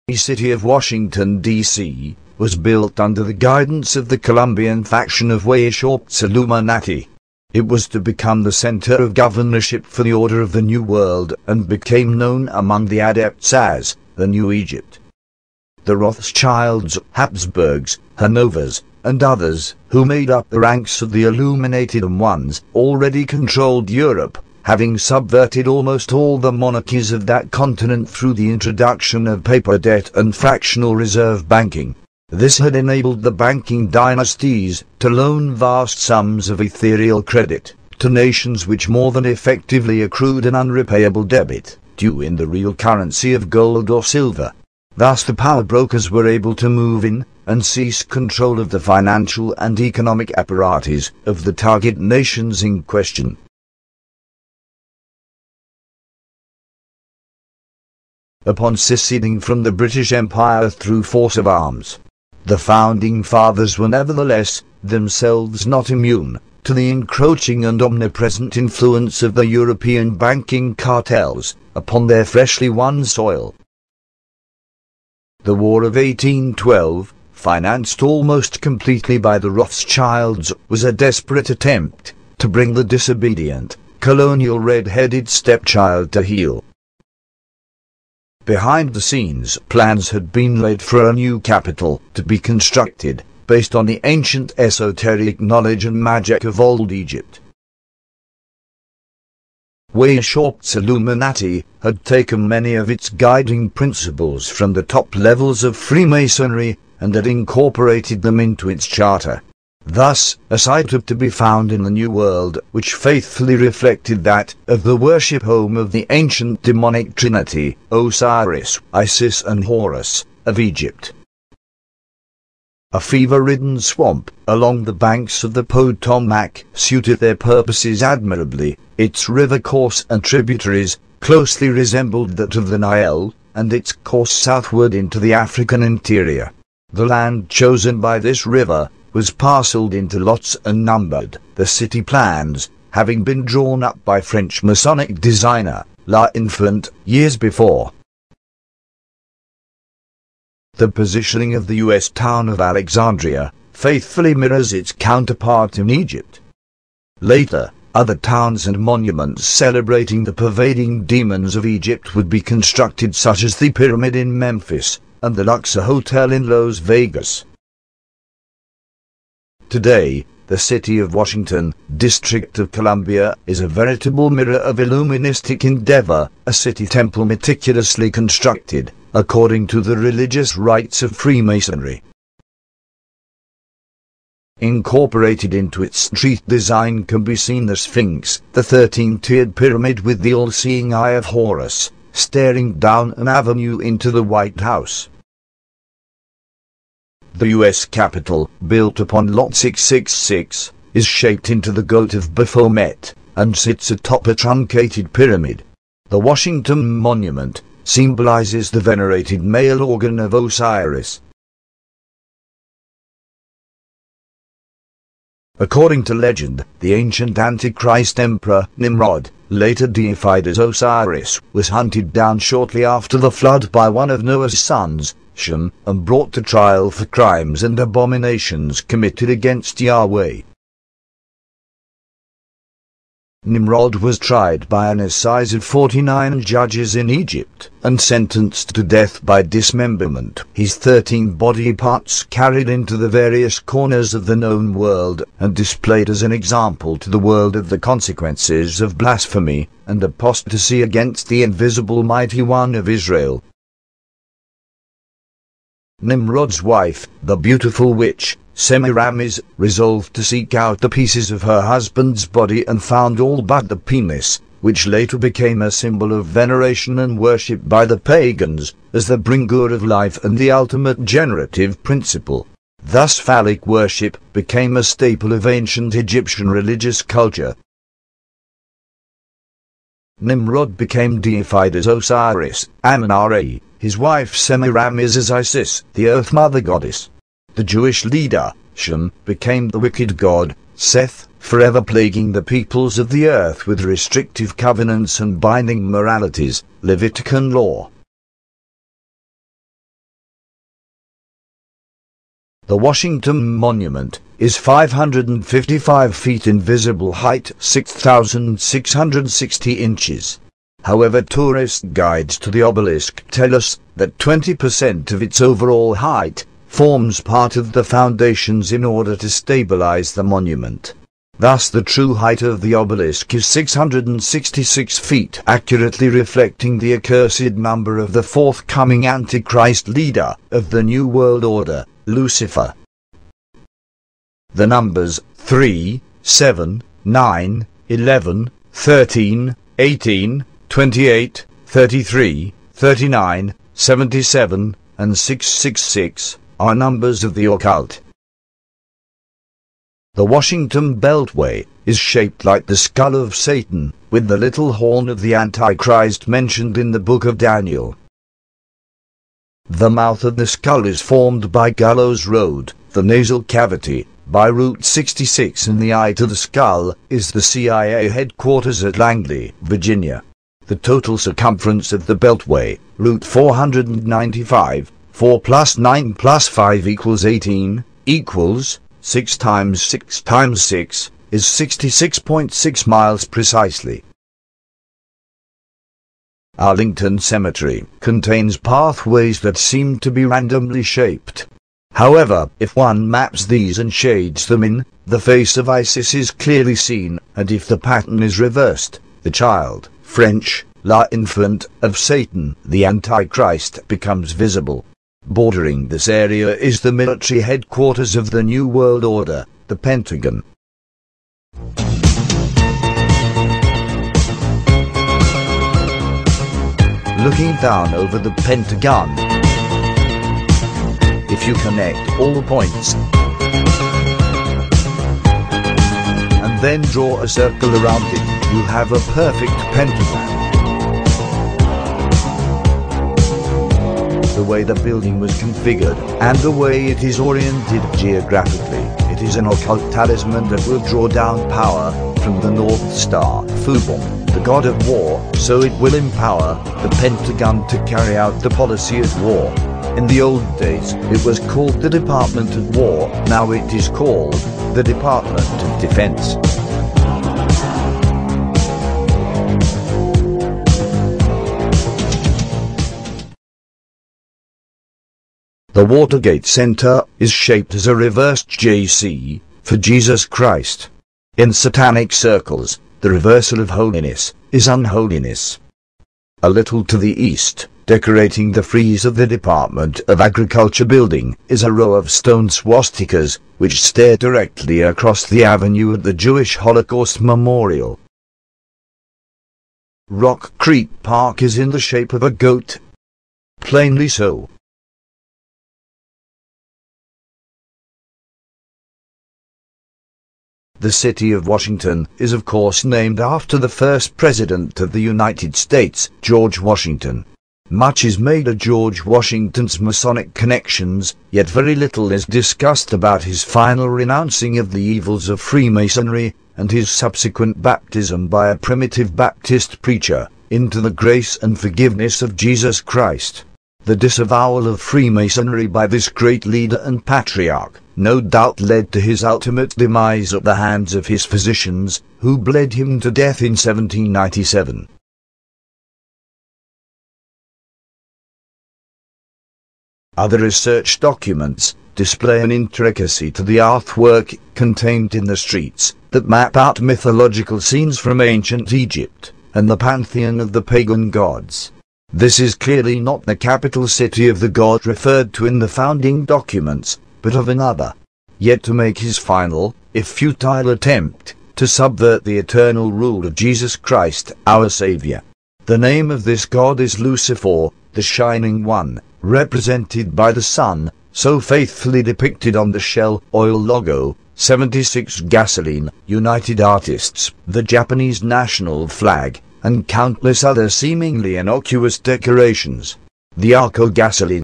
The city of Washington, D.C., was built under the guidance of the Colombian faction of Weishaupt's Illuminati. It was to become the center of governorship for the Order of the New World and became known among the adepts as the New Egypt. The Rothschilds, Habsburgs, Hanovers, and others, who made up the ranks of the Illuminated ones, already controlled Europe, having subverted almost all the monarchies of that continent through the introduction of paper debt and fractional reserve banking. This had enabled the banking dynasties to loan vast sums of ethereal credit to nations which more than effectively accrued an unrepayable debit, due in the real currency of gold or silver. Thus the power brokers were able to move in and seize control of the financial and economic apparatus of the target nations in question. Upon seceding from the British Empire through force of arms, the Founding Fathers were nevertheless themselves not immune to the encroaching and omnipresent influence of the European banking cartels upon their freshly won soil. The War of 1812, financed almost completely by the Rothschilds, was a desperate attempt to bring the disobedient, colonial red-headed stepchild to heel. Behind the scenes, plans had been laid for a new capital to be constructed, based on the ancient esoteric knowledge and magic of old Egypt. Weishaupt's Illuminati had taken many of its guiding principles from the top levels of Freemasonry and had incorporated them into its charter. Thus, a site to be found in the New World which faithfully reflected that of the worship home of the ancient demonic trinity, Osiris, Isis and Horus, of Egypt. A fever-ridden swamp along the banks of the Potomac suited their purposes admirably. Its river course and tributaries closely resembled that of the Nile, and its course southward into the African interior. The land chosen by this river was parceled into lots and numbered, the city plans having been drawn up by French Masonic designer L'Enfant years before. The positioning of the U.S. town of Alexandria faithfully mirrors its counterpart in Egypt. Later, other towns and monuments celebrating the pervading demons of Egypt would be constructed, such as the Pyramid in Memphis and the Luxor Hotel in Las Vegas. Today, the city of Washington, District of Columbia, is a veritable mirror of Illuministic endeavor, a city temple meticulously constructed according to the religious rites of Freemasonry. Incorporated into its street design can be seen the Sphinx, the 13-tiered pyramid with the all-seeing eye of Horus, staring down an avenue into the White House. The U.S. Capitol, built upon Lot 666, is shaped into the goat of Baphomet, and sits atop a truncated pyramid. The Washington Monument symbolizes the venerated male organ of Osiris. According to legend, the ancient Antichrist Emperor Nimrod, later deified as Osiris, was hunted down shortly after the flood by one of Noah's sons, Shem, and brought to trial for crimes and abominations committed against Yahweh. Nimrod was tried by an assize of 49 judges in Egypt, and sentenced to death by dismemberment, his 13 body parts carried into the various corners of the known world, and displayed as an example to the world of the consequences of blasphemy and apostasy against the invisible mighty one of Israel. Nimrod's wife, the beautiful witch, Semiramis, resolved to seek out the pieces of her husband's body and found all but the penis, which later became a symbol of veneration and worship by the pagans, as the bringer of life and the ultimate generative principle. Thus phallic worship became a staple of ancient Egyptian religious culture. Nimrod became deified as Osiris, Amun-Ra, his wife Semiramis as Isis, the Earth Mother Goddess. The Jewish leader, Shem, became the wicked god, Seth, forever plaguing the peoples of the earth with restrictive covenants and binding moralities, Levitican law. The Washington Monument is 555 feet in visible height, 6,660 inches. However, tourist guides to the obelisk tell us that 20% of its overall height forms part of the foundations in order to stabilize the monument. Thus, the true height of the obelisk is 666 feet, accurately reflecting the accursed number of the forthcoming Antichrist leader of the New World Order, Lucifer. The numbers 3, 7, 9, 11, 13, 18, 28, 33, 39, 77, and 666 are numbers of the occult. The Washington Beltway is shaped like the skull of Satan, with the little horn of the Antichrist mentioned in the book of Daniel. The mouth of the skull is formed by Gallows Road, the nasal cavity, by Route 66, and the eye to the skull is the CIA headquarters at Langley, Virginia. The total circumference of the Beltway, Route 495, 4 plus 9 plus 5 equals 18, equals 6 times 6 times 6, is 66.6 miles precisely. Arlington Cemetery contains pathways that seem to be randomly shaped. However, if one maps these and shades them in, the face of Isis is clearly seen, and if the pattern is reversed, the child, French, l'enfant of Satan, the Antichrist, becomes visible. Bordering this area is the military headquarters of the New World Order, the Pentagon. Looking down over the Pentagon, if you connect all the points and then draw a circle around it, you have a perfect pentagram. The way the building was configured, and the way it is oriented geographically, it is an occult talisman that will draw down power from the North Star, Fubon, the god of war, so it will empower the Pentagon to carry out the policy of war. In the old days, it was called the Department of War, now it is called the Department of Defense. The Watergate Center is shaped as a reversed JC for Jesus Christ. In satanic circles, the reversal of holiness is unholiness. A little to the east, decorating the frieze of the Department of Agriculture building, is a row of stone swastikas, which stare directly across the avenue at the Jewish Holocaust Memorial. Rock Creek Park is in the shape of a goat. Plainly so. The city of Washington is of course named after the first president of the United States, George Washington. Much is made of George Washington's Masonic connections, yet very little is discussed about his final renouncing of the evils of Freemasonry and his subsequent baptism by a primitive Baptist preacher into the grace and forgiveness of Jesus Christ. The disavowal of Freemasonry by this great leader and patriarch no doubt led to his ultimate demise at the hands of his physicians, who bled him to death in 1797. Other research documents display an intricacy to the artwork contained in the streets that map out mythological scenes from ancient Egypt and the pantheon of the pagan gods. This is clearly not the capital city of the god referred to in the founding documents, but of another, yet to make his final, if futile attempt, to subvert the eternal rule of Jesus Christ, our Savior. The name of this god is Lucifer, the Shining One, represented by the sun, so faithfully depicted on the Shell Oil logo, 76 Gasoline, United Artists, the Japanese national flag, and countless other seemingly innocuous decorations. The Arco Gasoline